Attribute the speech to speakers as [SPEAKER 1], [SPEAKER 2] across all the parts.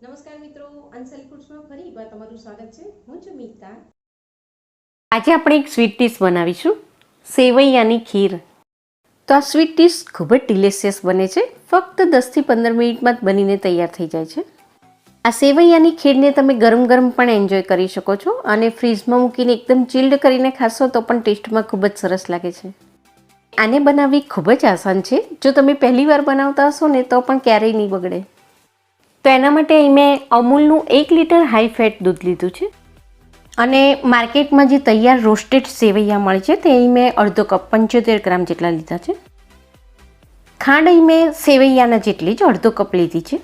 [SPEAKER 1] નમસ્કાર મિત્રો, અનસેલ ફૂડ્સમાં ફરી એકવાર તમારું સ્વાગત છે. હું છું મીતા.
[SPEAKER 2] આજે આપણે એક સ્વીટ ડીશ બનાવીશું, સેવૈયાની ખીર. તો આ સ્વીટ ડીશ ખૂબ જ ડિલિશિયસ બને છે. ફક્ત 10થી 15 મિનિટમાં જ બનીને તૈયાર થઈ જાય છે. આ સેવૈયાની ખીરને તમે ગરમ ગરમ પણ એન્જોય કરી શકો છો અને ફ્રીઝમાં મૂકીને એકદમ ચિલ્ડ કરીને ખાશો તો પણ ટેસ્ટમાં ખૂબ જ સરસ લાગે છે. આને બનાવવી ખૂબ જ આસાન છે. જો તમે પહેલી વાર બનાવતા હશો ને તો પણ ક્યારેય નહીં બગડે. તો એના માટે અહીં મેં અમૂલનું 1 લીટર હાઈ ફેટ દૂધ લીધું છે અને માર્કેટમાં જે તૈયાર રોસ્ટેડ સેવૈયા મળે છે તે અહીં મેં અડધો કપ 75 ગ્રામ જેટલા લીધા છે. ખાંડ અહીં મેં સેવૈયાના જેટલી જ અડધો કપ લીધી છે.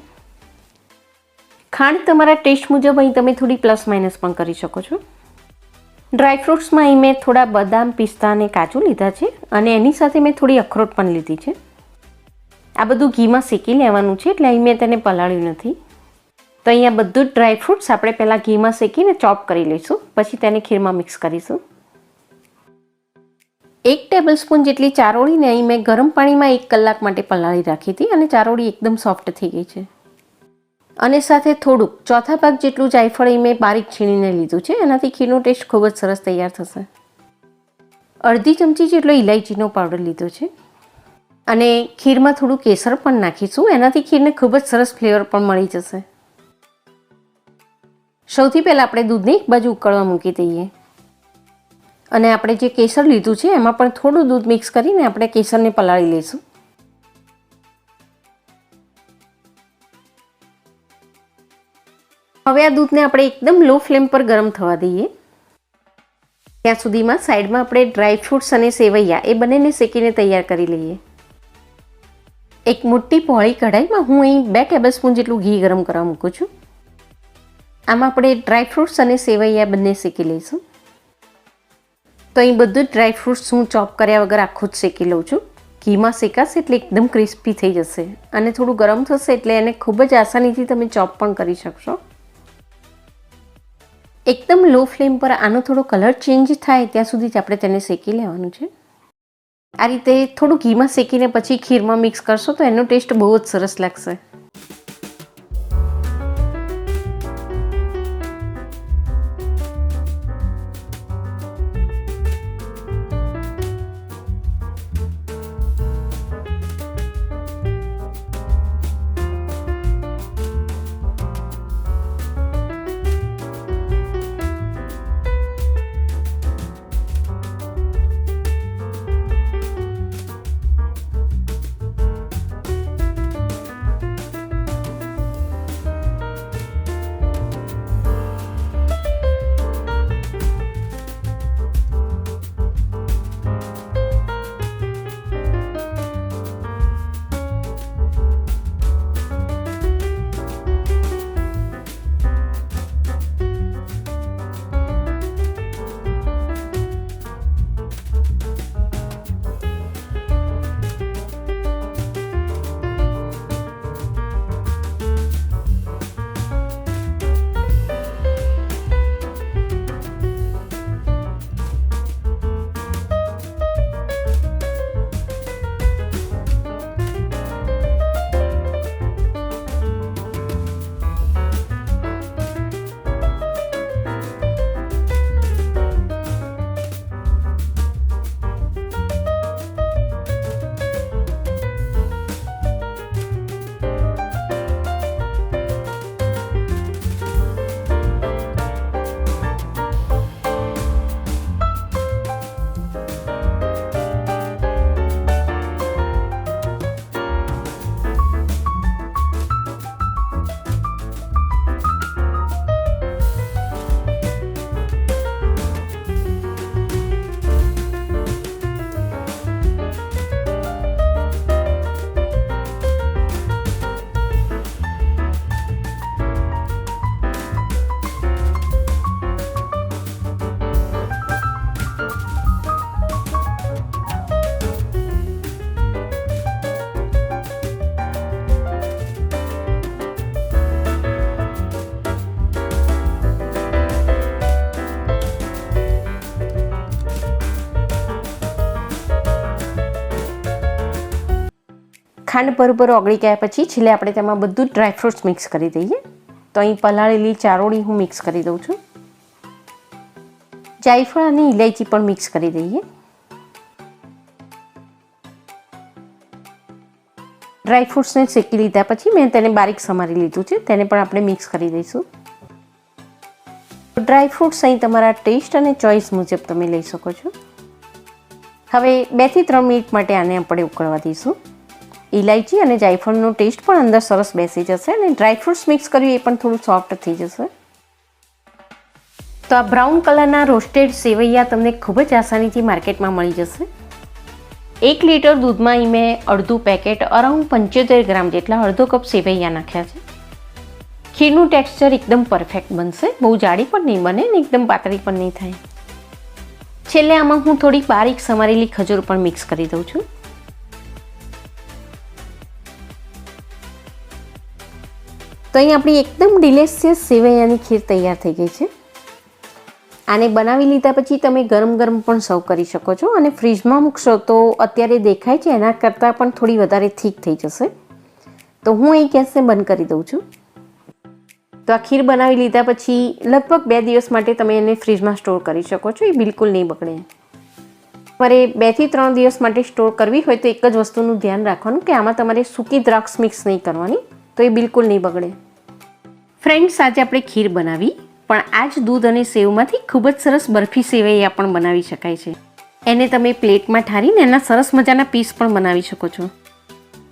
[SPEAKER 2] ખાંડ તમારા ટેસ્ટ મુજબ અહીં તમે થોડી પ્લસ માઇનસ પણ કરી શકો છો. ડ્રાયફ્રૂટ્સમાં અહીં મેં થોડા બદામ, પિસ્તા અને કાજુ લીધા છે અને એની સાથે મેં થોડી અખરોટ પણ લીધી છે. આ બધું ઘીમાં શેકી લેવાનું છે એટલે અહીં મેં તેને પલાળ્યું નથી. તો અહીંયા બધું જ ડ્રાયફ્રૂટ્સ આપણે પહેલાં ઘીમાં શેકીને ચોપ કરી લઈશું, પછી તેને ખીરમાં મિક્સ કરીશું. 1 ટેબલસ્પૂન જેટલી ચારોળીને અહીં મેં ગરમ પાણીમાં 1 કલાક માટે પલાળી રાખી હતી અને ચારોળી એકદમ સોફ્ટ થઈ ગઈ છે. અને સાથે થોડુંક ચોથા ભાગ જેટલું જાયફળ અહીં મેં બારીક છીણીને લીધું છે. એનાથી ખીરનો ટેસ્ટ ખૂબ જ સરસ તૈયાર થશે. અડધી ચમચી જેટલો ઇલાયચીનો પાવડર લીધો છે અને ખીરમાં થોડું કેસર પણ નાખીશું. એનાથી ખીરને ખૂબ જ સરસ ફ્લેવર પણ મળી જશે. સૌથી પહેલાં આપણે દૂધને એક બાજુ ઉકળવા મૂકી દઈએ અને આપણે જે કેસર લીધું છે એમાં પણ થોડું દૂધ મિક્સ કરીને આપણે કેસરને પલાળી લઈશું. હવે આ દૂધને આપણે એકદમ લો ફ્લેમ પર ગરમ થવા દઈએ. ત્યાં સુધીમાં સાઈડમાં આપણે ડ્રાયફ્રૂટ્સ અને સેવૈયા એ બંનેને શેકીને તૈયાર કરી લઈએ. એક મોટી પહોળી કઢાઈમાં હું અહીં 2 ટેબલસ્પૂન જેટલું ઘી ગરમ કરવા મૂકું છું. આમાં આપણે ડ્રાયફ્રૂટ્સ અને સેવૈયા બંને શેકી લઈશું. તો અહીં બધું જ ડ્રાયફ્રૂટ્સ હું ચોપ કર્યા વગર આખું જ શેકી લઉં છું. ઘીમાં શેકાશે એટલે એકદમ ક્રિસ્પી થઈ જશે અને થોડું ગરમ થશે એટલે એને ખૂબ જ આસાનીથી તમે ચોપ પણ કરી શકશો. એકદમ લો ફ્લેમ પર આનો થોડો કલર ચેન્જ થાય ત્યાં સુધી જ આપણે તેને શેકી લેવાનું છે. આ રીતે થોડું ઘીમાં શેકીને પછી ખીરમાં મિક્સ કરશો તો એનો ટેસ્ટ બહુ જ સરસ લાગશે. ખાંડ બરોબર ઓગળી ગયા પછી છેલ્લે આપણે તેમાં બધું ડ્રાયફ્રૂટ્સ મિક્સ કરી દઈએ. તો અહીં પલાળેલી ચારોળી હું મિક્સ કરી દઉં છું. જાયફળ અને ઇલાયચી પણ મિક્સ કરી દઈએ. ડ્રાયફ્રૂટ્સને શેકી લીધા પછી મેં તેને બારીક સમારી લીધું છે, તેને પણ આપણે મિક્સ કરી દઈશું. ડ્રાયફ્રૂટ્સ અહીં તમારા ટેસ્ટ અને ચોઈસ મુજબ તમે લઈ શકો છો. હવે 2 થી 3 મિનિટ માટે આને આપણે ઉકળવા દઈશું. ઇલાયચી અને જાયફળનો ટેસ્ટ પણ અંદર સરસ બેસી જશે અને ડ્રાયફ્રૂટ્સ મિક્સ કર્યું એ પણ થોડું સોફ્ટ થઈ જશે. તો આ બ્રાઉન કલરના રોસ્ટેડ સેવૈયા તમને ખૂબ જ આસાનીથી માર્કેટમાં મળી જશે. 1 લીટર દૂધમાં અહીં મેં અડધું પેકેટ અરાઉન્ડ 75 ગ્રામ જેટલા અડધો કપ સેવૈયા નાખ્યા છે. ખીરનું ટેક્સચર એકદમ પરફેક્ટ બનશે, બહુ જાડી પણ નહીં બને ને એકદમ પાતળી પણ નહીં થાય. છેલ્લે આમાં હું થોડી બારીક સમારેલી ખજૂર પણ મિક્સ કરી દઉં છું. તો અહીં આપણી એકદમ ડિલિશિયસ સેવૈયાની ખીર તૈયાર થઈ ગઈ છે. આને બનાવી લીધા પછી તમે ગરમ ગરમ પણ સર્વ કરી શકો છો અને ફ્રીજમાં મૂકશો તો અત્યારે દેખાય છે એના કરતાં પણ થોડી વધારે થીક થઈ જશે. તો હું અહીં ગેસને બંધ કરી દઉં છું. તો આ ખીર બનાવી લીધા પછી લગભગ 2 દિવસ માટે તમે એને ફ્રીજમાં સ્ટોર કરી શકો છો, એ બિલકુલ નહીં બગડે. તમારે 2 થી 3 દિવસ માટે સ્ટોર કરવી હોય તો એક જ વસ્તુનું ધ્યાન રાખવાનું કે આમાં તમારે સૂકી દ્રાક્ષ મિક્સ નહીં કરવાની, તો એ બિલકુલ નહીં બગડે. ફ્રેન્ડ્સ, આજે આપણે ખીર બનાવી, પણ આ જ દૂધ અને સેવમાંથી ખૂબ જ સરસ બરફી સેવૈયા પણ બનાવી શકાય છે. એને તમે પ્લેટમાં ઠારીને એના સરસ મજાના પીસ પણ બનાવી શકો છો.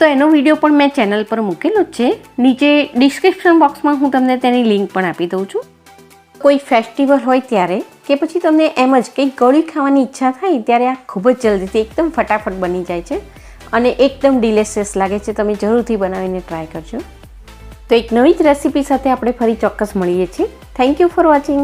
[SPEAKER 2] તો એનો વિડીયો પણ મેં ચેનલ પર મૂકેલો જ છે. નીચે ડિસ્ક્રિપ્શન બોક્સમાં હું તમને તેની લિંક પણ આપી દઉં છું. કોઈ ફેસ્ટિવલ હોય ત્યારે કે પછી તમને એમ જ કંઈક ગળ્યું ખાવાની ઈચ્છા થાય ત્યારે આ ખૂબ જ જલ્દીથી એકદમ ફટાફટ બની જાય છે અને એકદમ ડિલિશિયસ લાગે છે. તમે જરૂરથી બનાવીને ટ્રાય કરજો. તો એક નવી જ રેસીપી સાથે આપણે ફરી ચોક્કસ મળીએ છીએ. Thank you for watching.